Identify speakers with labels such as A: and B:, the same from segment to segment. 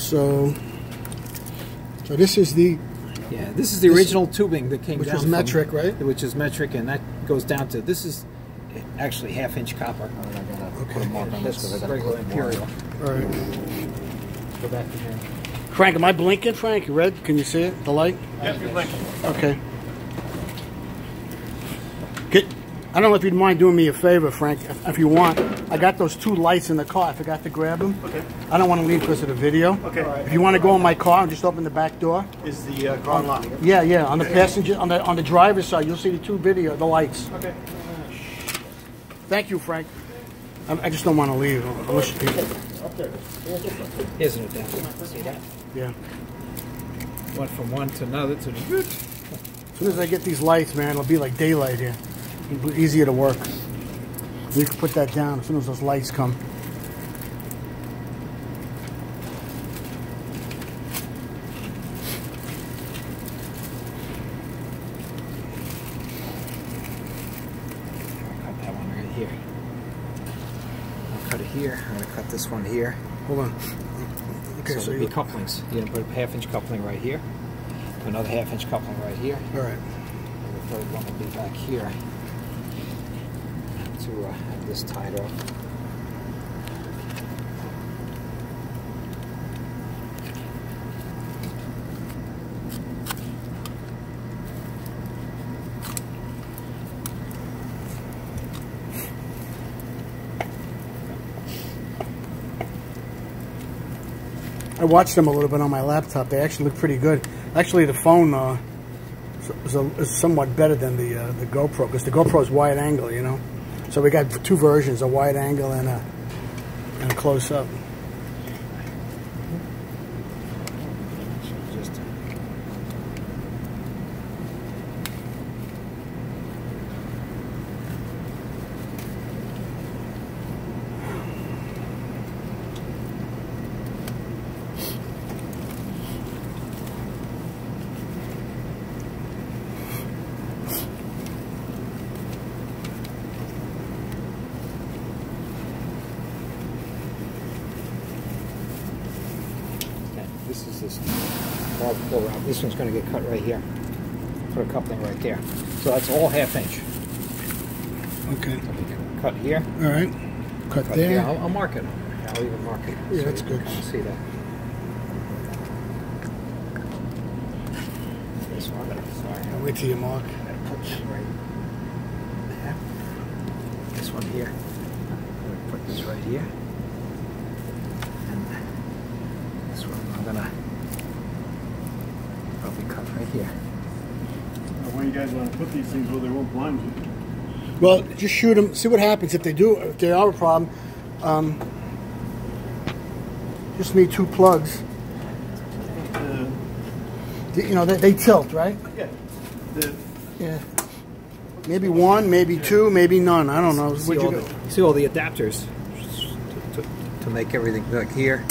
A: So this is the...
B: Yeah, this is the original tubing that came down.
A: Which is metric, right?
B: Which is metric, and that goes down to, this is actually half-inch copper.
A: Okay.
B: Put a mark on this because I got regular imperial.
A: All right.
B: Go back to here.
A: Frank, am I blinking, Frank? Red? Can you see it? The light?
C: Yep, you're blinking.
A: Okay. I don't know if you'd mind doing me a favor, Frank, if you want. I got those 2 lights in the car. I forgot to grab them.
C: Okay.
A: I don't want to leave because of the video.
C: Okay.
A: If you want to go in my car and just open the back door.
C: Is the car unlocked?
A: Yeah, yeah. On the passenger, on the driver's side, you'll see the lights.
C: Okay.
A: Thank you, Frank. I just don't want to leave. I wish people.
B: Here's an adapter. See that?
A: Yeah.
B: Went from one to another to the good.
A: As soon as I get these lights, man, it'll be like daylight here. It'll be easier to work. You can put that down as soon as those lights come.
B: I'll cut that one right here. I'll cut it here. I'm going to cut this one here.
A: Hold on. Okay,
B: so there'll be couplings. You're going to put a half-inch coupling right here. Another half-inch coupling right here.
A: All right.
B: And the third one will be back here to have this tied off.
A: I watched them a little bit on my laptop. They actually look pretty good. Actually, the phone is somewhat better than the GoPro, because the GoPro is wide angle, you know. So we got 2 versions: a wide angle and a close up.
B: This is this ball pull out. This one's going to get cut right here. Put a coupling right there. So that's all half-inch.
A: Okay.
B: So we can cut here.
A: All right. Cut there.
B: Here. I'll mark it. I'll even mark it.
A: Yeah,
B: so
A: that's good.
B: Kind of see that. This one. Sorry.
A: I'll wait till you mark.
B: I'm going to put that right there. This one here. I'm going to put this right here. And this one I'm going to probably cut right here.
C: Where you guys want to put these things where they won't blind you?
A: Well, just shoot them. See what happens. If they are a problem, just need 2 plugs. You know, they tilt, right?
C: Yeah.
A: Yeah. Maybe 1, maybe 2, maybe none. I don't know.
B: See all the adapters to make everything like here.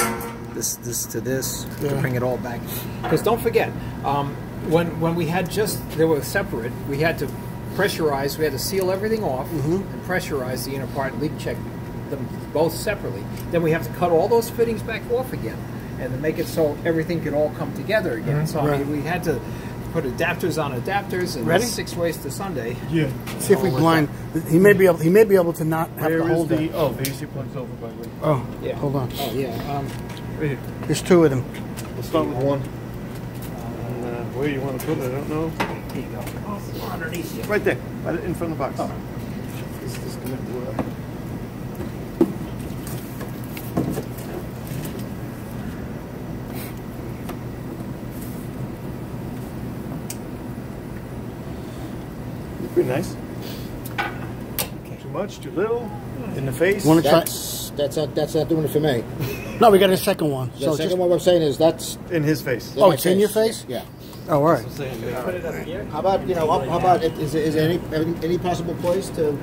B: This to this to bring it all back. Because don't forget, when we had they were separate, we had to pressurize. We had to seal everything off and pressurize the inner part, leak check them both separately. Then we have to cut all those fittings back off again, and to make it so everything could all come together again. So I mean, we had to put adapters on adapters, and
A: Ready?
B: 6 ways to Sunday.
C: Yeah.
A: See if we blind. He may be able to not have to hold it.
C: Oh, the AC plug's over by the way.
A: Oh,
B: Yeah.
A: Hold on.
B: Oh yeah.
C: Right here.
A: There's 2 of them.
C: We'll start with 1. Where you want to put it, I don't know.
B: Here you go. Oh, underneath you.
C: Right there, right in front of the box. Oh. This disconnect the wire. Pretty nice. Okay. Too much, too little, in the face.
D: That's not doing it for me.
A: No, we got a second one.
D: The second one I'm saying is that's
C: in his face.
A: Oh, it's in your face?
D: Yeah.
A: Oh, all right.
D: How about how about is there any possible place to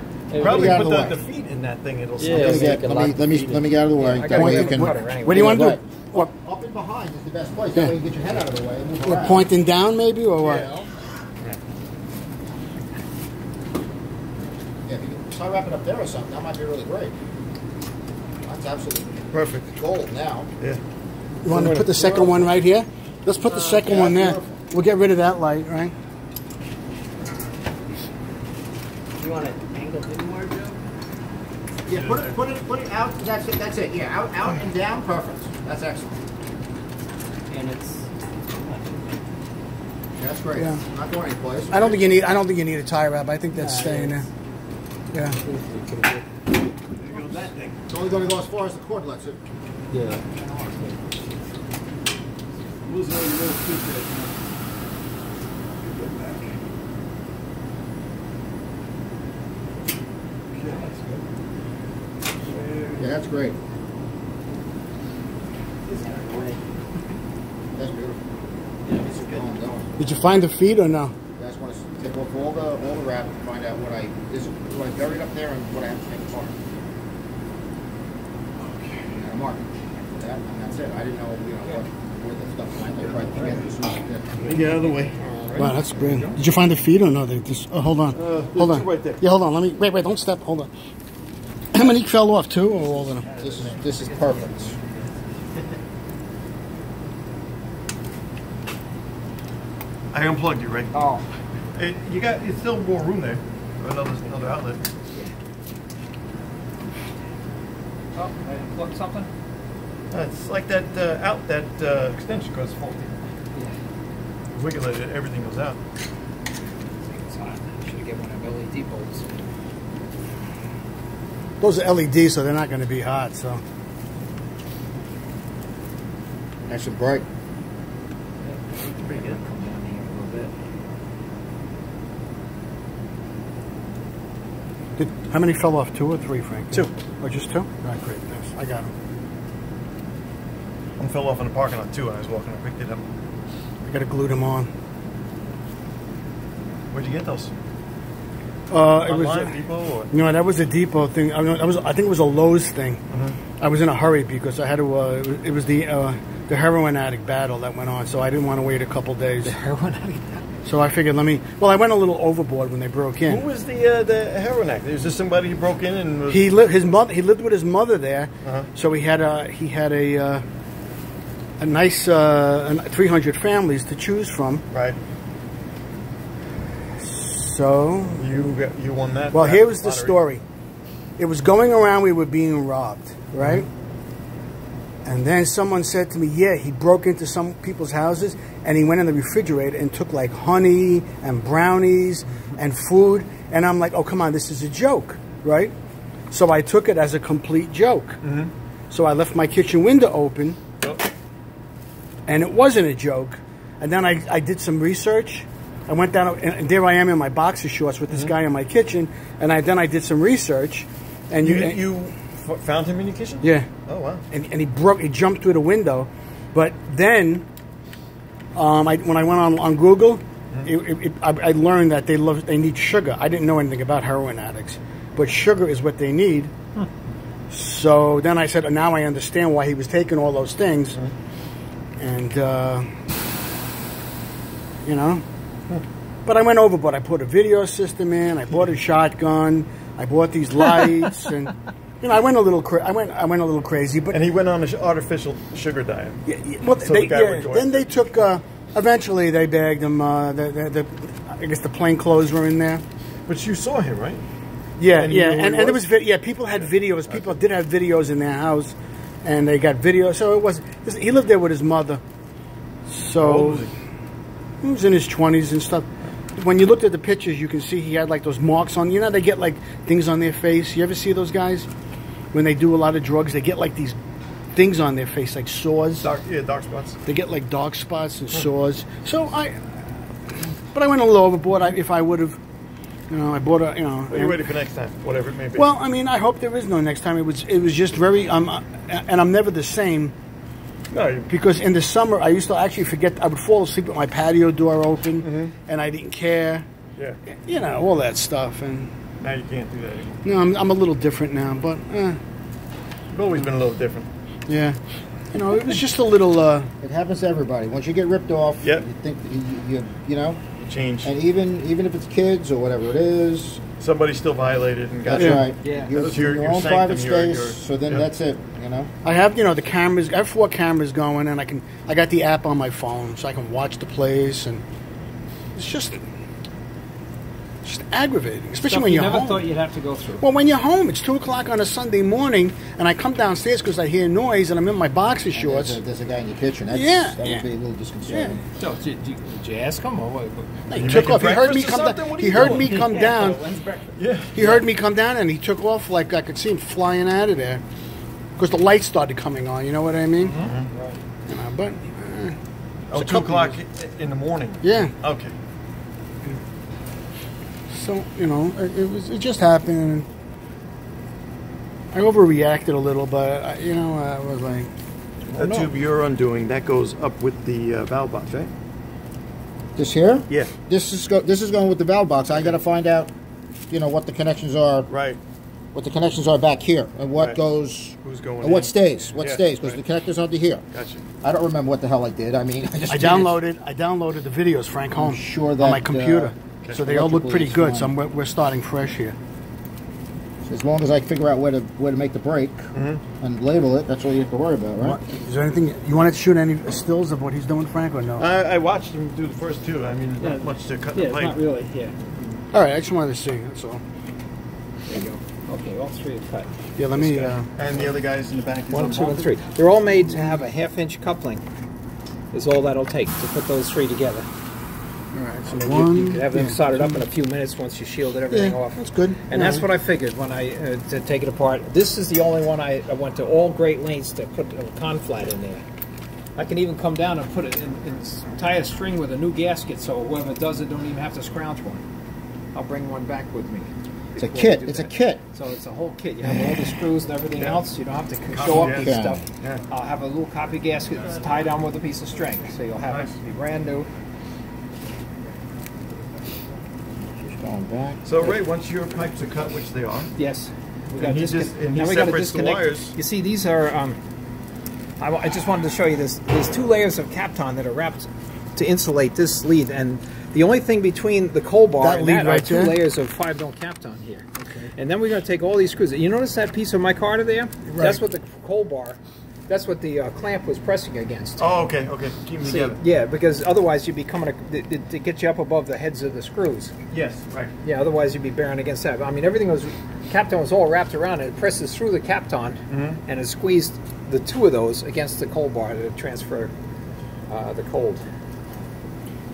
C: Probably
D: get out
C: put
D: of the way?
C: the feet in that thing. It'll
D: Let me get out of the way. That way you can.
A: What do you want to do? What?
D: Up and behind is the best place. That way you get your head out of the way and move around.
A: Pointing down, maybe, or what?
D: Yeah, if you can start wrapping up there or something, that might be really great. That's absolutely
C: perfect.
D: gold now.
C: Yeah.
A: You want to put the second one right here? Let's put the second one there. We'll get rid of that light, right?
E: You want it angled inward, Joe?
D: Yeah, put it out. That's it. Yeah, out and down. Perfect. That's excellent.
E: And it's
D: Yeah, that's great.
A: Yeah.
D: Not going anyplace.
A: I don't think you need a tie wrap. I think that's staying there. Yeah.
D: It's only going to go as far as the cord lets it.
E: yeah.
D: Yeah, that's great. That's beautiful.
A: Did you find the feed or no?
D: You guys want to take off all the wrap and find out what I buried up there and what I have to take apart. And a mark. That, and that's it. I didn't know, where the stuff went. They tried to get this stuff.
C: Get out of the way.
A: Wow, that's great. Did you find the feed or no? They just, hold on. Hold on.
C: Right there.
A: Yeah, hold on. Let me wait. Don't step. Hold on. How many fell off? 2 or all of them?
D: This is perfect.
C: I unplugged you, right?
E: Oh.
C: It's still more room there. Another outlet.
B: Oh, I unplugged something?
C: It's like that extension goes faulty.
E: Yeah.
C: Wiggle it, everything goes out.
B: It's hot. Should get one of LED bulbs.
A: Those are LEDs, so they're not going to be hot. So
D: Nice and bright.
B: Pretty good. Come down here a little bit.
A: how many fell off? 2 or 3, Frank?
C: 2.
A: Oh, just 2? All right, great. Thanks. I got them.
C: One fell off in the parking lot too. I was walking, I picked it up.
A: I got to glue them on.
C: Where'd you get those?
A: It was
C: Online, Depot, or?
A: no, that was a Depot thing. I think it was a Lowe's thing. I was in a hurry because I had to. It was the heroin addict battle that went on, so I didn't want to wait a couple days.
B: The heroin addict.
A: So I figured, Well, I went a little overboard when they broke in.
C: Who was the heroin addict? Was this somebody who broke in and was...
A: He lived with his mother there, so he had a nice 300 families to choose from.
C: Right.
A: So
C: You won that.
A: well, here was the
C: lottery.
A: story. It was going around we were being robbed, right? And then someone said to me, yeah, he broke into some people's houses and he went in the refrigerator and took like honey and brownies and food. And I'm like, oh, come on, this is a joke, right? So I took it as a complete joke. So I left my kitchen window open and it wasn't a joke. And then I did some research. I went down and there I am in my boxer shorts with this guy in my kitchen. And then I did some research. And
C: You found him in your kitchen?
A: yeah.
C: Oh, wow.
A: And he jumped through the window. But then, when I went on Google, I learned that they need sugar. I didn't know anything about heroin addicts, but sugar is what they need. So then I said, now I understand why he was taking all those things. And, but I went overboard. I put a video system in. I bought a shotgun. I bought these lights, and I went a little crazy. But
C: And he went on an artificial sugar diet.
A: Well,
C: So the guy would go
A: then
C: after
A: they took. Eventually, they bagged him. I guess the plain clothes were in there.
C: But you saw him, right?
A: Yeah,
C: And you
A: yeah,
C: knew who
A: and
C: he
A: there
C: was?
A: was people had videos. People did have videos in their house, and they got video. So it was. He lived there with his mother. So
C: How old was
A: he was in his 20s and stuff. When you looked at the pictures, you can see he had like those marks on. They get like things on their face. You ever see those guys when they do a lot of drugs? They get like these things on their face, like sores.
C: Dark spots.
A: They get like dark spots and sores. So but I went a little overboard. If I would have, I bought a,
C: Well, you're ready for next time, whatever it may be.
A: Well, I mean, I hope there is no next time. It was just very, and I'm never the same.
C: No,
A: Because in the summer, I used to actually forget. I would fall asleep with my patio door open, and I didn't care.
C: yeah.
A: All that stuff. And
C: Now you can't do that anymore.
A: no, I'm a little different now. But
C: You've always been a little different.
A: yeah, it was just a little.
D: It happens to everybody. Once you get ripped off,
C: Yep.
D: you think
C: You change.
D: and even if it's kids or whatever it is,
C: somebody still violated and got
D: That's
C: you.
D: right.
E: Yeah.
D: Your,
C: That's your
D: your own
C: sanctum,
D: private
C: your-
D: space. So then
C: yeah.
D: that's it. You know.
A: I have, the cameras. I have 4 cameras going, and I got the app on my phone, so I can watch the place, and it's just aggravating, especially
B: Stuff
A: when
B: you
A: you're
B: never
A: home.
B: thought you'd have to go through.
A: Well, when you're home, it's 2 o'clock on a Sunday morning, and I come downstairs because I hear noise, and I'm in my boxer
D: And
A: shorts.
D: there's a guy in your kitchen. That's,
A: Yeah,
D: that
A: yeah.
D: would be a little disconcerting.
B: So, did you ask him or what?
A: He
C: You
A: took
C: making
A: off. He heard me
C: breakfast or
A: come
C: something?
A: down.
C: What are
A: He
C: you
A: heard
C: doing?
A: me come down.
E: When's breakfast?
C: Yeah.
A: He heard me come down, and he took off like I could see him flying out of there because the lights started coming on. You know what I mean? But
C: Oh,
A: It's a
C: 2
A: couple
C: o'clock in the morning.
A: yeah.
C: Okay.
A: So it just happened. And I overreacted a little, but I was like,
C: The tube you're undoing, that goes up with the valve box, right?
D: This here?
C: Yeah.
D: This is going with the valve box. I got to find out, what the connections are.
C: Right.
D: What the connections are back here, and what
C: Right.
D: goes.
C: Who's going
D: And what
C: in?
D: stays? What
C: Yeah,
D: stays? Because
C: right.
D: the connectors are to here.
C: Gotcha.
D: I don't remember what the hell I did. I mean, I just
A: I
D: did it.
A: downloaded the videos, Frank Holmes,
D: sure
A: on
D: that,
A: my computer.
C: Okay.
A: So they all look
D: electrically
A: pretty
D: it's
A: good.
D: fine.
A: So we're starting fresh here.
D: As long as I figure out where to make the break and label it, that's all you have to worry about, right?
A: Is there anything you wanted to shoot any stills of what he's doing, Frank, or no?
C: I watched him do the first 2. I mean, there's not much to cut
B: Yeah,
C: the
B: it's not
C: plate.
B: really. Yeah.
A: All right, I just wanted to see. That's all.
B: There you go. Okay, all 3 are cut.
A: Yeah, let me.
C: And the other guys in the back.
B: 1, 2, and 3. They're all made to have a 1/2-inch coupling. Is all that'll take to put those 3 together.
A: All right, so
B: You
A: one.
B: could have them
A: yeah,
B: soldered up in a few minutes once you shielded everything
A: Yeah,
B: off.
A: that's good.
B: And that's what I figured when I to take it apart. This is the only one I went to all great lengths to put a conflat in there. I can even come down and put it in tie a string with a new gasket, so whoever does it don't even have to scrounge one. I'll bring one back with me.
D: It's a
B: before
D: kit.
B: we do
D: It's a
B: that.
D: kit.
B: So it's a whole kit. You have all the screws and everything else. You don't have to show up with
D: Yeah.
B: stuff.
C: Yeah.
B: I'll have a little copy gasket that's tied down with a piece of string, so you'll have
C: Nice.
B: it be brand new.
D: Just going back.
C: So, Ray, once your pipes are cut, which they are,
B: Yes. We
C: And he
B: discon-
C: just- and he
B: now we gotta
C: separates the
B: disconnect.
C: wires.
B: You see, these are. I just wanted to show you this. There's 2 layers of Kapton that are wrapped to insulate this lead, and the only thing between the coal bar
A: That
B: and
A: lead
B: that are
A: right
B: 2
A: there?
B: layers of 5-mil Kapton here. Okay. And then we're going to take all these screws. You notice that piece of micarta there?
A: Right.
B: That's what the coal bar. That's what the clamp was pressing against.
C: oh, okay. Keep them
B: See,
C: together.
B: yeah, because otherwise you'd be coming to get you up above the heads of the screws.
C: Yes, right.
B: Yeah, otherwise you'd be bearing against that. I mean, everything was, Kapton was all wrapped around it. It presses through the Kapton, and it squeezed the 2 of those against the coal bar to transfer the cold.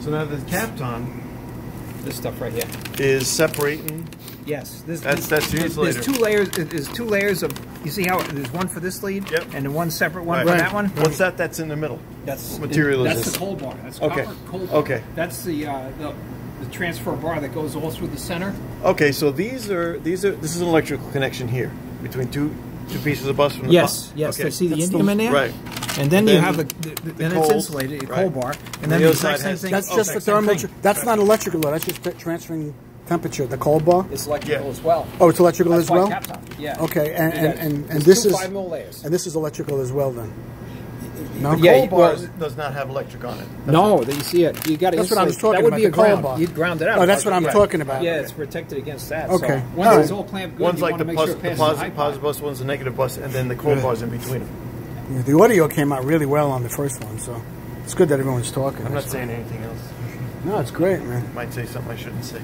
C: So now the Kapton
B: This stuff right here.
C: is separating.
B: Yes,
C: That's the
B: there's
C: insulator.
B: 2 layers. There's 2 layers of. You see how there's one for this lead,
C: Yep.
B: and then one separate one
C: Right.
B: for that one.
C: What's that? That's in the middle.
B: That's
C: material is
B: That's
C: this?
B: the coal bar. That's
C: Okay.
B: copper coal bar.
C: Okay.
B: That's the transfer bar that goes all through the center.
C: Okay, so this is an electrical connection here between two pieces of bus from the
B: Yes,
C: bus.
B: yes.
C: Okay.
B: They see the
A: That's
B: indium in there,
C: Right.
B: and then you
C: then
B: have then it's
C: coal,
B: insulated, the coal
C: right.
B: bar,
C: And
B: and then
C: the
B: the
C: other side
B: exact same
C: has-
B: thing.
A: That's
B: oh,
A: just for
B: exact same
A: thermal.
B: thing.
A: That's not electrical, though. That's just transferring temperature. The cold bar.
B: It's electrical
C: Yeah.
B: as well.
A: Oh, it's electrical
B: That's
A: as
B: why
A: well.
B: Kapton. Yeah.
A: Okay, and
B: There's
A: this
B: 2
A: is
B: 5-mil layers.
A: and this is electrical as well. Then. No.
B: Yeah,
C: Coal
B: you-
C: bar
B: well-
C: does not have electric on it.
B: No, that you see it. You got to.
A: That's what I was talking
B: That would
A: about,
B: be a
A: the coal
B: ground.
A: bar.
B: You'd ground it out.
A: Oh, that's what I'm
B: Yeah.
A: talking about.
B: Yeah, it's protected against that.
A: Okay.
B: So once
A: All
B: it's
A: right.
B: all clamped good,
C: One's
B: you
C: like
B: want
C: the
B: to make sure it passes the high
C: positive bus, one's the negative bus, and then the coal bar's in between them.
A: Yeah, the audio came out really well on the first one, so it's good that everyone's talking.
C: I'm not saying anything else.
A: No, it's great, man.
C: Might say something I shouldn't say.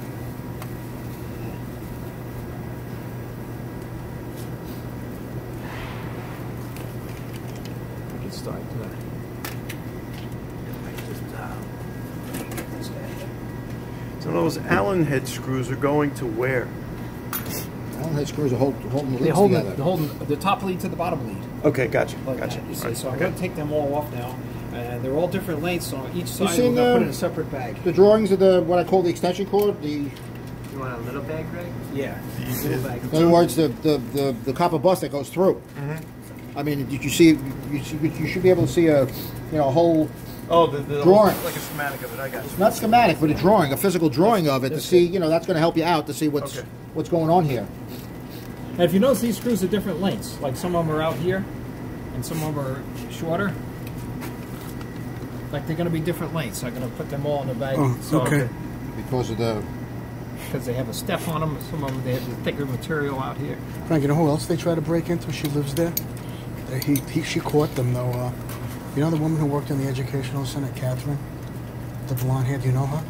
B: We can start.
C: So those Allen head screws are going to where?
D: All head screws are holding the
B: They're
D: leads
B: holding,
D: together.
B: they're holding the top lead to the bottom lead.
C: Okay, gotcha.
B: Like
C: Gotcha.
B: that, you see.
C: All right,
B: So I'm
C: okay.
B: going to take them all off now. And they're all different lengths, so on each side
D: seen
B: we're going to put
D: the-
B: in a separate bag.
D: The drawings of the what I call the extension cord. The
E: You want a little bag, Greg?
B: Yeah,
C: These
B: little
C: is-
B: bag.
D: in other words, the copper bus that goes through. I mean, did you see? You should be able to see a whole
C: Oh, the
D: Drawing.
C: like a schematic of it. I got you.
D: not schematic, but a drawing, a physical drawing of it to see. That's going to help you out to see
C: Okay.
D: what's going on here.
B: And if you notice, these screws are different lengths. Like some of them are out here, and some of them are shorter. Like they're going to be different lengths. I'm going to put them all in the bag.
A: Oh,
B: So
A: okay.
D: Because of the
B: because they have a step on them. Some of them, they have the thicker material out here.
A: Frank, you know who else they try to break into? She lives there. She caught them, though. You know the woman who worked in the educational center, Catherine? The blonde hair, do you know her?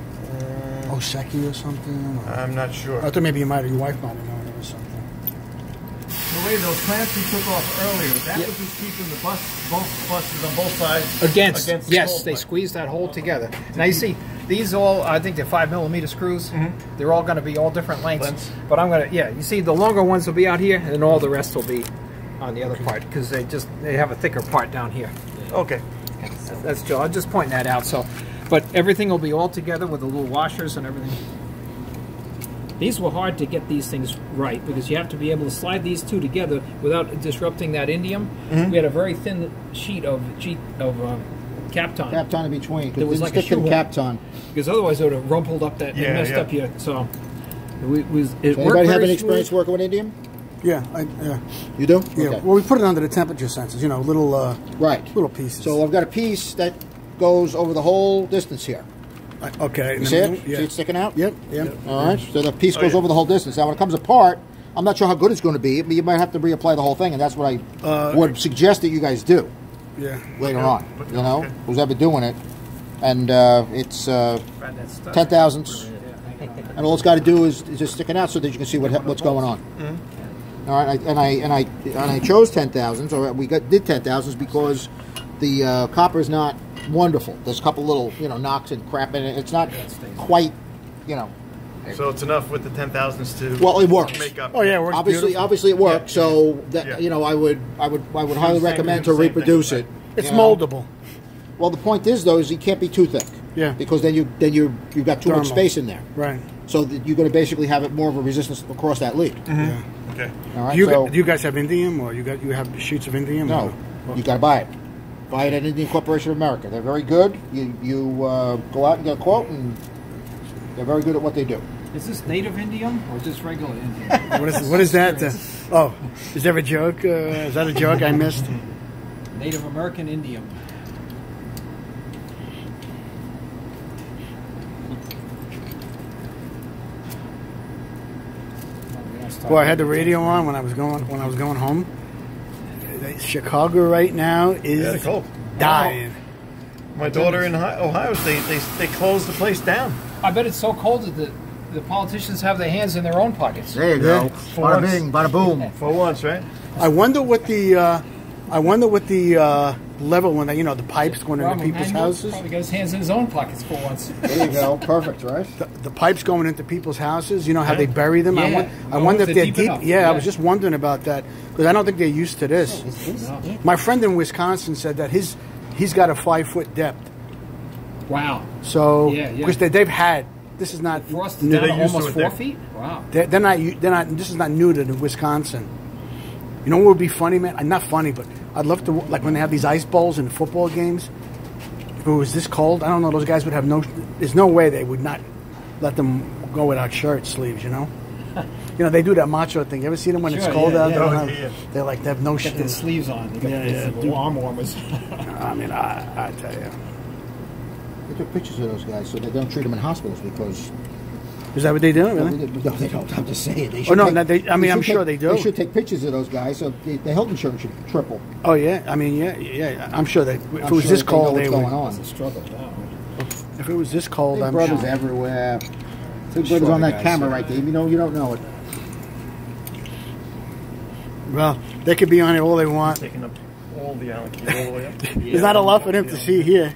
A: Oseki or something? Or?
C: I'm not sure.
A: I thought maybe your wife might have known her or something.
C: The way those clamps we took off earlier, that was just keeping the both buses on both sides
B: Against
C: the
B: yes,
C: cold
B: they
C: pipe.
B: squeeze that hole together. Now you see, these all, I think they're 5mm screws. They're all going to be all different lengths. But I'm going to, yeah, you see the longer ones will be out here, and all the rest will be on the other part, because they have a thicker part down here.
C: Okay.
B: That's Joe. I'm just pointing that out. So, but everything will be all together with the little washers and everything. These were hard to get these things right because you have to be able to slide these two together without disrupting that indium. We had a very thin sheet of Kapton.
D: Kapton in between.
B: There was like a
D: stick to the
B: shoe
D: Kapton.
B: Because otherwise it would have rumpled up that and messed up here. So it worked
D: Anybody have
B: very
D: any experience
B: smooth.
D: working with indium?
A: Yeah,
D: You do?
A: yeah.
D: Okay.
A: Well, we put it under the temperature sensors. You know, little
D: Right.
A: pieces.
D: So I've got a piece that goes over the whole distance here.
A: okay.
D: You see it?
A: Yeah.
D: See it sticking out?
A: Yep. Yep.
D: All right. So the piece goes over the whole distance. Now, when it comes apart, I'm not sure how good it's going to be, but you might have to reapply the whole thing, and that's what I would suggest that you guys do
A: Yeah.
D: later on. You know, who's ever doing it, and it's 10 thousandths, and all it's got to do is just stick it out so that you can see what's going on. All right, and I chose 10 thousandths, or did 10 thousandths because the copper is not wonderful. There's a couple little knocks and crap in it. It's not quite
C: So it's enough with the 10 thousandths to
D: well, it works.
C: make up.
A: Oh yeah, it works beautifully.
D: Obviously it works.
C: Yeah.
D: So that I would highly recommend to reproduce it.
A: It's
D: you know.
A: moldable.
D: Well, the point is though, is you can't be too thick.
A: Yeah.
D: Because then you've got too much
A: Thermal.
D: space in there.
A: Right.
D: So that you're going to basically have it more of a resistance across that lead.
A: Yeah.
C: Okay.
D: All right.
A: Do you guys have indium, or you have sheets of indium?
D: No, you got to buy it. Buy it at Indian Corporation of America. They're very good. You go out and get a quote, and they're very good at what they do.
B: Is this native indium or just regular indium?
A: What is that? Oh, is there a joke? Is that a joke I missed?
B: Native American indium.
A: Boy, I had the radio on when I was going home. Chicago right now is
C: cold.
A: dying.
C: My daughter in Ohio State, they closed the place down.
B: I bet it's so cold that the politicians have their hands in their own pockets.
D: There you
A: go.
D: Bada bing, bada boom.
C: For once, right?
A: I wonder what the level when the pipes going into people's houses.
B: Probably got his hands in his own pockets for once.
D: There you go. Perfect, right?
A: The pipes going into people's houses. You know how they bury them.
B: Yeah.
A: I wonder if they're
B: deep
A: deep.
B: enough.
A: Yeah, I was
B: Yeah.
A: just wondering about that because I don't think they're used to this. My friend in Wisconsin said that he's got a 5-foot depth.
B: Wow.
A: So
B: Yeah, yeah.
A: because they've had this is not
B: Frost
A: new.
B: is down
C: They're
B: to
C: used to
B: almost
C: it
B: 4
C: there.
B: feet? Wow.
A: They're not. This is not new to Wisconsin. You know what would be funny, man? Not funny, but I'd love to like when they have these ice bowls in football games. If it was this cold, I don't know. Those guys would have no. There's no way they would not let them go without shirt sleeves. You know. They do that macho thing. You ever see them when it's
B: Sure,
A: cold
B: yeah,
A: out?
B: yeah.
A: They don't
C: Oh,
A: have-
C: yeah.
A: They're like they have no
B: Got
A: shirt.
B: their sleeves on. They got
A: Yeah,
B: these
A: yeah.
B: little arm warmers.
A: I mean, I tell you.
D: They took pictures of those guys so they don't treat them in hospitals because.
A: Is that what they do? Really?
D: No, they don't. I'm just saying. They
A: Oh
D: should
A: no,
D: take-
A: no, they, I mean, I'm sure they do.
D: They should take pictures of those guys so the health insurance should triple.
A: Oh yeah, I mean, yeah. I'm sure they. If it
D: I'm
A: was
D: sure
A: this
D: that
A: cold,
D: they
A: they
D: know
A: would.
D: what's going on.
B: It's a struggle now.
A: If it was this cold,
D: Big
A: I'm
D: Brother's
A: sure.
D: everywhere. Big Brother's on that
B: guys,
D: camera
B: yeah.
D: right there. You don't know it.
A: Well, they could be on it all they want.
C: Taking up all the Allen keys all the way up.
A: There's not a lot for them to see here.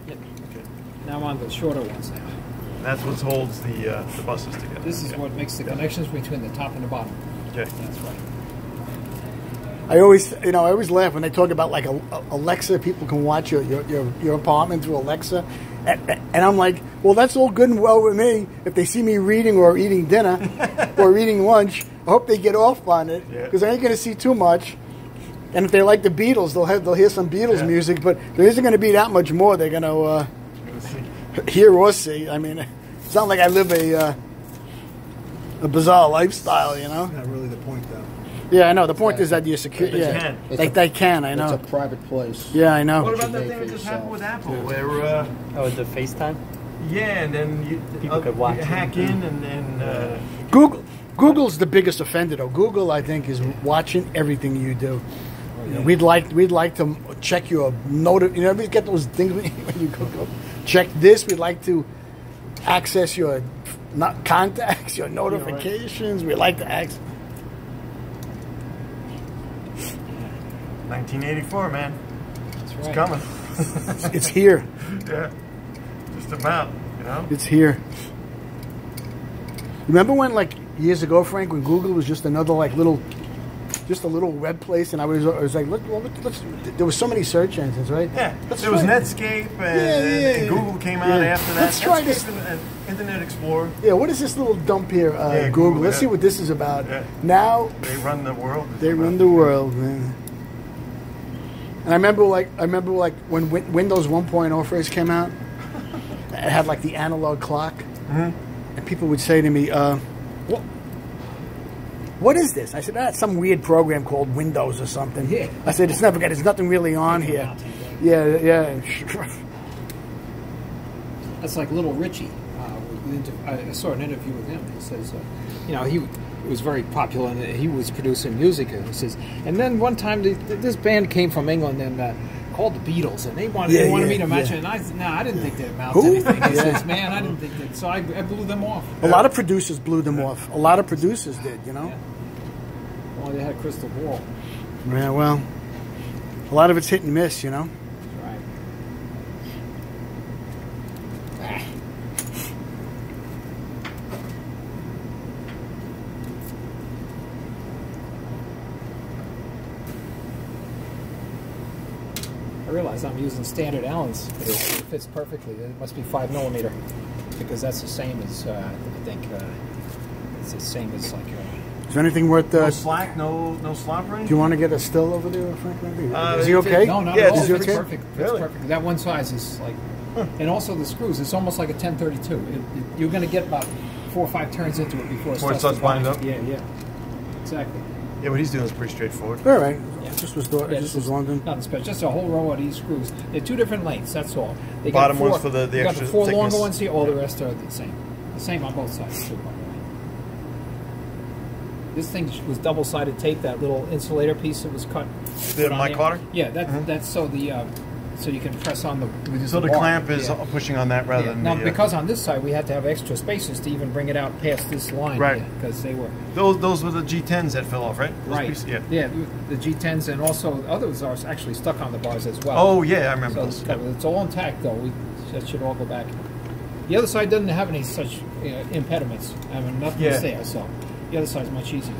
B: Now I'm on the shorter ones now.
C: That's what holds the buses together.
B: This is what makes the connections between the top and the bottom.
C: Okay.
B: That's right.
A: I always laugh when they talk about like Alexa. People can watch your apartment through Alexa, and I'm like, well, that's all good and well with me. If they see me reading or eating dinner or eating lunch, I hope they get off on it because I ain't going to see too much. And if they like the Beatles, they'll hear some Beatles music, but there isn't going to be that much more they're going to hear or see. I mean, it's not like I live a bizarre lifestyle,
F: Not really the point, though.
A: Yeah, I know. The point is that you're secure.
C: They
A: Yeah,
C: can.
A: they can. I know.
D: It's a private place.
A: Yeah, I know.
C: What about that
D: Made
C: thing
D: for
C: that just
D: yourself.
C: happened with Apple? Where
E: Oh, the FaceTime?
C: yeah, and then
E: People could watch
C: you
E: it.
C: hack in and
A: Google's the biggest offender, though. Google, I think, is watching everything you do. You know, we'd like to check your you know, we get those things when you go check this. We'd like to access your contacts, your notifications. We'd like to access.
C: 1984, man.
B: That's right.
C: It's coming.
A: It's here.
C: Yeah. Just about, you know?
A: It's here. Remember when, like, years ago, Frank, when Google was just another, like, just a little web place, and I was like, let's there was so many search engines, right?
C: Yeah. There was Netscape, and Google came out after that.
A: Let's try this.
C: And Internet Explorer.
A: Yeah, what is this little dump here, Google? Let's see what this is about. Yeah. Now
C: they run the world.
A: They run the world, man. And I remember when Windows 1.0 first came out, it had like the analog clock, and people would say to me, "What is this?" I said, "That's some weird program called Windows or something."
B: Yeah.
A: I said, "It's never got. There's nothing really on here." Yeah.
B: That's like Little Richie. I saw an interview with him. He says, you know, he was very popular and he was producing music. And he says, and then one time this band came from England and called the Beatles, and they wanted me to match it. And I said, no, I didn't think they amounted to anything. He says, man, I didn't think that. So I blew them off.
A: A lot of producers blew them off. A lot of producers did, you know.
B: Yeah. Well, they had a crystal ball.
A: Yeah, well, a lot of it's hit and miss, you know.
B: Right. I realize I'm using standard Allen's. It fits perfectly. It must be 5mm because that's the same as I think it's the same as like.
A: Is there anything worth?
C: No slack, no slop range.
A: Do you want to get a still over there, Frank? Is he okay?
B: No, not at all. It's perfect. It's perfect. That one size is like, and also the screws. It's almost like a 1032. You're going to get about 4 or 5 turns into it before it starts binding up. Yeah, exactly.
C: Yeah, what he's doing is pretty straightforward.
A: All right. This was London.
B: Nothing special. Just a whole row of these screws. They're 2 different lengths. That's all. They
C: Bottom ones for the
B: got
C: extra
B: the 4
C: thickness.
B: longer ones here. All the rest are the same. The same on both sides too. This thing was double-sided tape. That little insulator piece that was cut.
C: The mic cutter.
B: Yeah, that's so so you can press on the.
C: So the clamp is pushing on that rather than
B: now because on this side we had to have extra spaces to even bring it out past this line.
C: Right.
B: Because they were
C: those were the G10s that fell off, right? Those
B: right.
C: Pieces,
B: yeah. The G10s and also others are actually stuck on the bars as well.
C: Oh yeah, I remember
B: so
C: those.
B: it's all intact though. That should all go back. The other side doesn't have any such impediments. I mean, nothing's there, so the other side's much easier.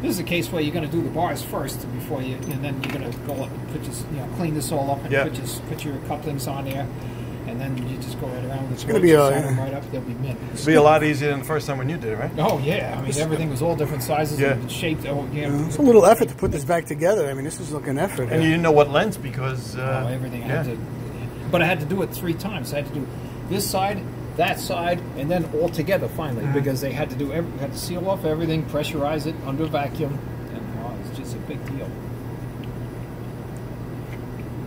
B: This is a case where you're going to do the bars first before you, and then you're going to go up and put clean this all up and put your couplings on there, and then you just go right around.
A: It's going to be
B: right up. They'll be mint.
C: It'll be a lot easier than the first time when you did it, right?
B: Oh yeah, I mean everything was all different sizes and shaped. Oh yeah,
A: it's a little effort to put this back together. I mean, this is like an effort.
C: And you didn't know what lens because
B: everything. I had to, but I had to do it 3 times. I had to do this side, that side, and then all together finally because they had to do had to seal off everything, pressurize it under vacuum, and it's just a big deal.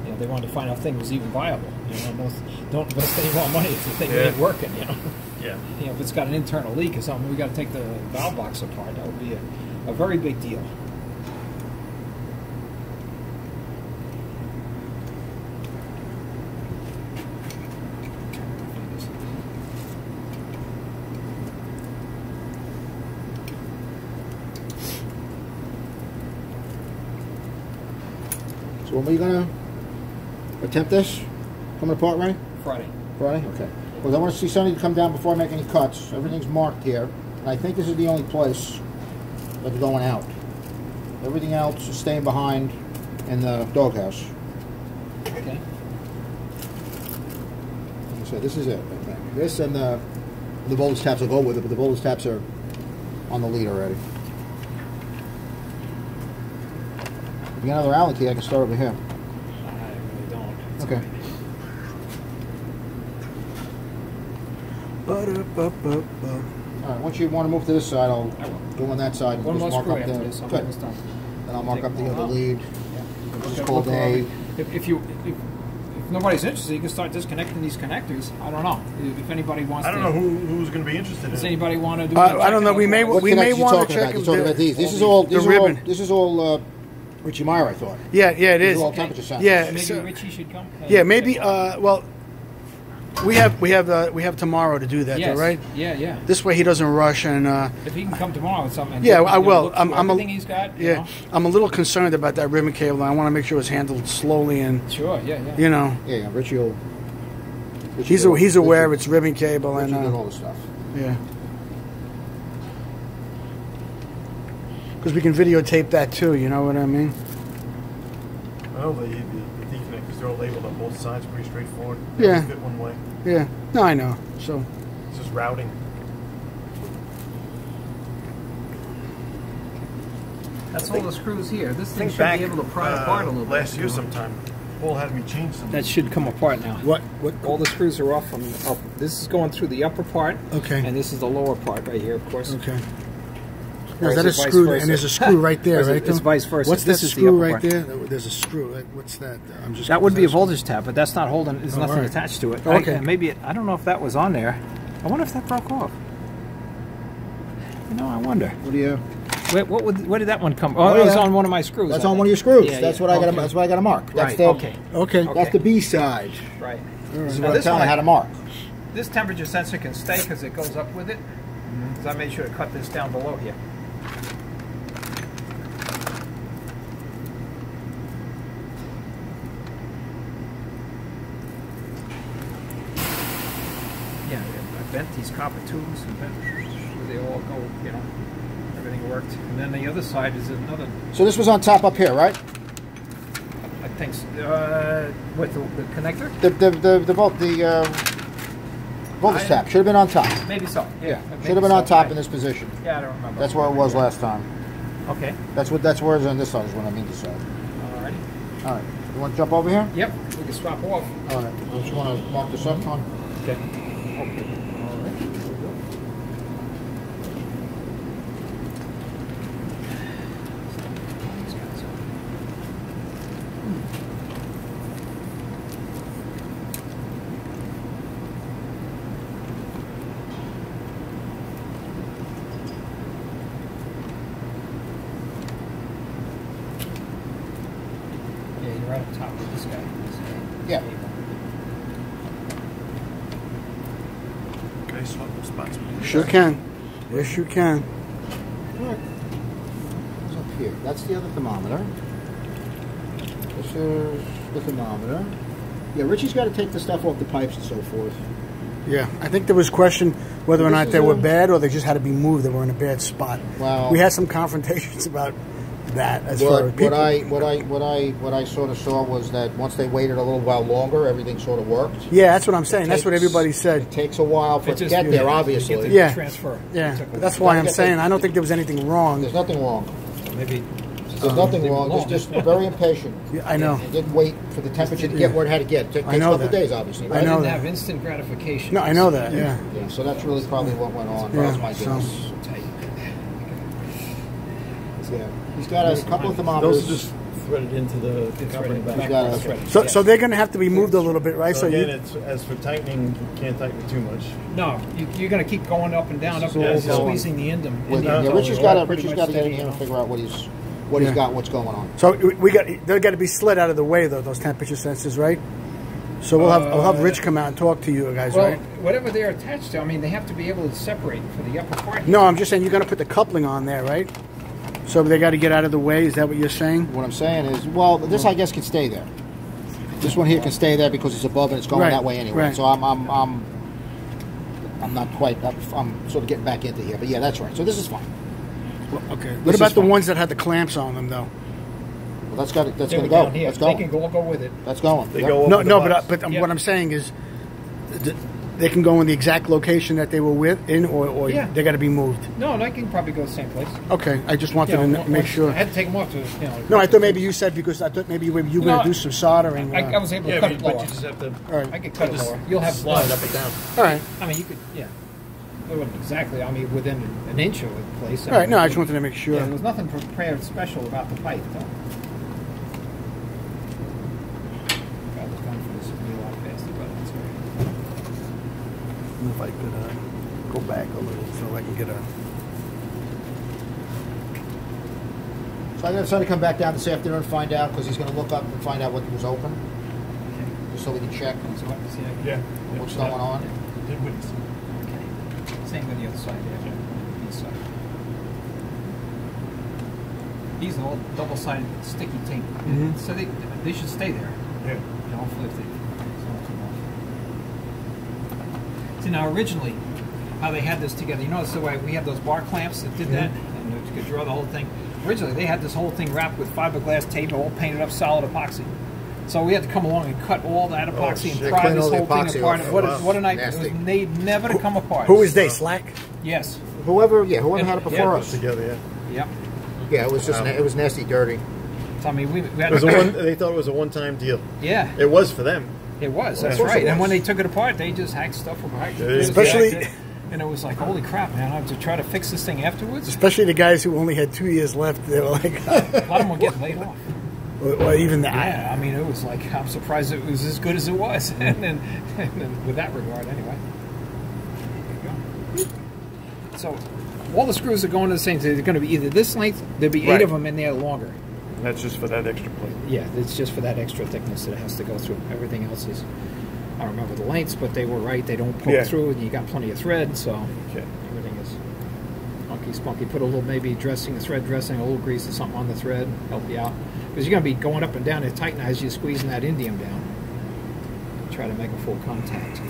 B: You know, they wanted to find out if the thing was even viable. You know, don't invest any more money if the thing ain't working. You know, you know, if it's got an internal leak or something, we got to take the valve box apart. That would be a very big deal.
D: So when are you going to attempt this? Coming apart, Ray?
B: Friday.
D: Friday? Okay. Well, I want to see somebody come down before I make any cuts. Everything's marked here. And I think this is the only place that's going out. Everything else is staying behind in the doghouse.
B: Okay.
D: Like I said, this is it. I think. This and the voltage taps will go with it, but the voltage taps are on the lead already. If you got another Allen key, I can start over here.
B: I really don't.
D: Okay. Alright, once you want to move to this side, I'll go on that side and
B: One
D: just
B: more
D: mark
B: screw
D: up
B: after
D: the...
B: this. I'm
D: Good.
B: almost done.
D: Then I'll mark up the other lead.
B: Yeah.
D: This is called A.
B: If if nobody's interested, you can start disconnecting these connectors. I don't know if anybody wants.
C: I don't know who's going to be interested in
B: Does
C: it.
B: anybody want to do?
A: I don't know. We may
D: What
A: want to
D: connectors
A: check
D: you talking about these. This is all Richie Meyer, I thought.
A: Yeah, it
D: These
A: is.
D: are all temperature sensors.
A: Yeah,
B: Maybe
A: so-
B: Richie should come.
A: yeah, maybe. Well, we have tomorrow to do that,
B: Yes.
A: though, right?
B: Yeah.
A: This way he doesn't rush and.
B: If he can come tomorrow with something.
A: Yeah, I will.
B: Look
A: I'm
B: through everything he's got. You
A: Yeah,
B: know?
A: I'm a little concerned about that ribbon cable. I want to make sure it's handled slowly and
B: Sure. Yeah.
A: you know.
D: Yeah, Richie will.
A: He's aware of its ribbon cable
D: Richie
A: and
D: did all the stuff.
A: yeah. Because we can videotape that too. You know what I mean?
C: Well, the deconnectors, they're all labeled on both sides, pretty straightforward.
A: Yeah.
C: They fit one way.
A: Yeah. No, I know. So.
C: It's just routing.
B: That's all the screws here. This thing
C: Think
B: should
C: back
B: be able to pry apart a little bit.
C: last year sometime, Paul had me change some.
B: That should come apart now.
A: What?
B: All the screws are off from up. This is going through the upper part.
A: Okay.
B: And this is the lower part right here, of course.
A: Okay.
B: Or
A: Is
B: is
A: that a
B: it vice
A: screw?
B: versa?
A: And there's a screw right there,
B: Or is it-
A: right?
B: it's vice versa.
A: What's
B: This
A: that
B: is the
A: screw
B: upper
A: right
B: part.
A: there? There's a screw. What's that? I'm just.
B: That would be a
A: what's that?
B: voltage tap, but that's not holding. There's nothing
A: right.
B: attached to it.
A: Oh, okay.
B: Maybe I don't know if that was on there. I wonder if that broke off. You know, I wonder.
D: What do you?
B: Wait, where did that one come? Oh, it was
D: yeah.
B: on one of my screws.
D: That's
B: I
D: on
B: think.
D: one of your screws.
B: Yeah,
D: That's
B: yeah.
D: what I got.
B: Okay.
D: That's what I got to mark. That's
B: Right.
D: the.
B: Okay.
A: Okay.
D: That's the B side.
B: Right.
D: This is
B: Now
D: what I'm
B: this
D: telling
B: one
D: you how to mark.
B: This temperature sensor can stay because it goes up with it. So I made sure to cut this down below here. Yeah, I bent these copper tubes and bent so they all go, you know, everything worked. And then the other side is another,
D: So this was on top up here, right?
B: I think, with the connector?
D: The voltage tap should have been on top.
B: Maybe so. Yeah.
D: Should have been on top in this position.
B: Yeah, I don't remember.
D: That's where it was last time.
B: Okay.
D: That's where it's on this side is what I mean to say.
B: Alrighty.
D: All right. You want to jump over here?
B: Yep. We can swap off.
D: All right. I just want to mark this up, Con.
B: Okay. Yeah, you're right up top with this guy.
D: Yeah.
C: Okay, swap those spots.
A: Sure can. Yes, you can.
D: All right. What's up here? That's the other thermometer. This is the thermometer. Yeah, Richie's got to take the stuff off the pipes and so forth.
A: Yeah, I think there was question whether or
D: This
A: not
D: is
A: they were
D: a-
A: bad or they just had to be moved. They were in a bad spot.
D: Well-
A: we had some confrontations about that as far as people.
D: What I sort of saw was that once they waited a little while longer, everything sort of worked.
A: Yeah, that's what I'm saying. That's what everybody said.
D: It takes a while for it to
B: just-
D: get there,
B: yeah,
D: obviously.
B: to get
A: Yeah.
B: transfer.
A: Yeah,
B: It took a
A: that's
B: while.
A: why I'm saying I don't think there was anything wrong.
D: There's nothing wrong.
B: Maybe.
D: There's nothing
B: they were
D: wrong.
B: long.
D: Just very impatient.
A: Yeah, I know.
D: It didn't wait for the temperature to get where it had to get. It takes
A: I
D: a
A: know
D: couple of
A: that.
D: days, obviously.
A: I
D: Right?
A: know
B: Didn't
A: that.
B: have instant gratification.
A: No, I know that. Yeah.
D: Yeah, so that's really probably what went on.
A: Yeah,
D: That's my
A: so-
D: guess.
B: Tight.
D: Yeah. He's got a couple of thermometers.
C: Those are just threaded into the cover in the back.
D: He's got a-
B: That's right.
A: So,
B: Yes.
A: so they're going to have to be moved a little bit, right?
C: So
A: So
C: again,
A: you,
C: it's, as for tightening, you can't tighten it too much.
B: No, you're going to keep going up and down, up and
C: Yeah,
B: down,
C: so-
B: squeezing the end.
D: Yeah, Richie's got to get in here and figure out what he's
A: Yeah.
D: got, what's going on.
A: so they're got to be slid out of the way though. Those temperature sensors, right? So I'll have Rich come out and talk to you guys,
B: Well,
A: right?
B: whatever they're attached to, I mean, they have to be able to separate for the upper part.
A: No, I'm just saying you're going to put the coupling on there, right? So they got to get out of the way. Is that what you're saying?
D: What I'm saying is, well, this I guess can stay there. This one here can stay there because it's above and it's going
A: Right,
D: that way anyway.
A: right.
D: So I'm not quite. I'm sort of getting back into here, but yeah, that's right. So this is fine.
A: Well, okay.
D: This
A: What
D: is
A: about the
D: fine.
A: ones that had the clamps on them, though?
D: Well, that's going
B: They're
D: to
B: down
D: go.
B: here.
D: That's
B: They can
D: going.
B: all go with it.
D: That's going.
C: They
D: Yep.
C: go over
A: No,
C: the
A: no,
C: box.
A: but
B: Yeah.
A: what I'm saying is, they can go in the exact location that they were or
B: Yeah.
A: they got to be moved.
B: No, they can probably go the same place.
A: Okay, I just wanted
B: You know,
A: to make
B: once-
A: sure.
B: I had to take them off to,
A: No, I thought maybe you said because I thought maybe you were going
B: No,
A: to do some soldering.
B: I was able to
C: Yeah,
B: cut it
C: but
B: lower.
C: you just have to
A: all right,
B: I could cut it
C: just
B: lower. You'll have
C: slide up and down.
A: all right,
B: I mean, you could, yeah. It wasn't exactly, I mean, within an inch of the place.
A: all right. No, I just wanted to make sure.
B: Yeah, there was nothing prepared special about the pipe, though. God, the gun for this.
A: if I could go back a little so I can get a.
D: So I got somebody come back down this afternoon and find out, because he's going to look up and find out what was open, just so we can check
C: Yeah.
D: what's going on.
C: Did witness.
B: Okay. Same with the other side. Yeah. East side. These are all double-sided sticky tape, so they should stay there.
C: Yeah.
B: You know, hopefully if they. See, now originally, how they had this together, you notice the way we have those bar clamps that did that, and you could draw the whole thing. Originally, they had this whole thing wrapped with fiberglass tape, all painted up solid epoxy. So we had to come along and cut all that epoxy and pry this whole thing apart. What a night! It was made never to come apart.
A: Who is they? Slack?
B: Yes.
D: Whoever had it before us.
C: Together, yeah.
B: Yep.
D: Yeah, it was just it was nasty, dirty.
B: So I mean, we had
F: they thought it was a one-time deal.
B: Yeah.
F: It was for them.
B: It was. That's right. And when they took it apart, they just hacked stuff apart.
A: Especially.
B: And it was like, holy crap, man! I have to try to fix this thing afterwards.
A: Especially the guys who only had 2 years left. They were like,
B: a lot of them were getting laid off.
A: Or even that.
B: Yeah, I mean, it was like, I'm surprised it was as good as it was. and then with that regard, anyway. There you go. So, all the screws are going to the same. They're going to be either this length, there'll be 8 of them in there longer.
F: And that's just for that extra plate.
B: Yeah, it's just for that extra thickness that it has to go through. Everything else is, I don't remember the lengths, but they were right. They don't poke through, and you got plenty of thread, so everything is funky spunky. Put a little maybe dressing, thread dressing, a little grease or something on the thread, help you out. Because you're going to be going up and down and tighten as you're squeezing that indium down. Try to make a full contact.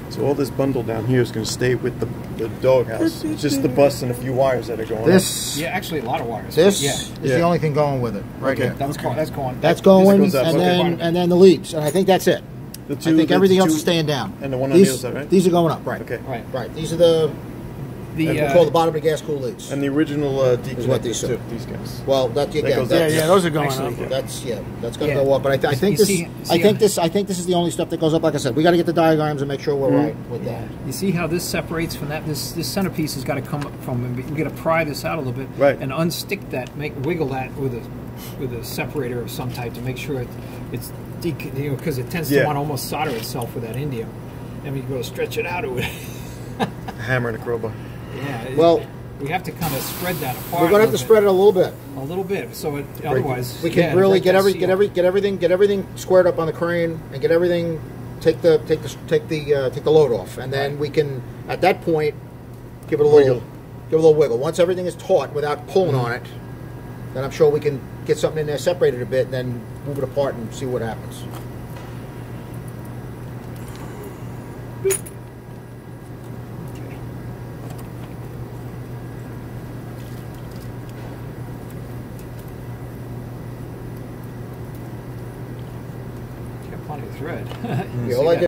F: So all this bundle down here is going to stay with the doghouse. It's just the bus and a few wires that are going
D: This,
B: yeah, actually a lot of wires.
D: This
B: is
D: the only thing going with it, right here.
B: That's going. That's going.
D: That's going,
F: goes up.
D: and then the leads, and I think that's it. I think everything else is staying down.
F: And the one on the other side, right?
D: These are going up, right?
F: Okay.
D: Right. These are the we'll call the bottom of the gas cool leads.
F: And the original
D: what
F: deconnectors
D: these
F: too.
D: are.
F: These guys.
D: Well, that
F: goes up.
A: Yeah, those are going
B: Actually,
A: up.
D: That's going to go up. But I think
B: You
D: this.
B: see-
D: I think this is the only stuff that goes up. Like I said, we got to get the diagrams and make sure we're right with that.
B: You see how this separates from that? This centerpiece has got to come up from. You got to pry this out a little bit,
F: Right.
B: and unstick that, wiggle that with a separator of some type to make sure it's because it tends to want to almost solder itself with that indium. And when you go to stretch it out, it would.
F: A hammer and a crowbar.
B: Yeah.
D: Well,
B: we have to kind of spread that apart.
D: we're going to have to spread it a little bit.
B: a little bit, so it, otherwise
D: We can really get everything squared up on the crane and get everything. Take the load off, and then we can at that point give it a little wiggle. Once everything is taut without pulling on it, then I'm sure we can get something in there, separate it a bit, and then move it apart and see what happens.
B: got plenty of thread.
D: Yeah, all I did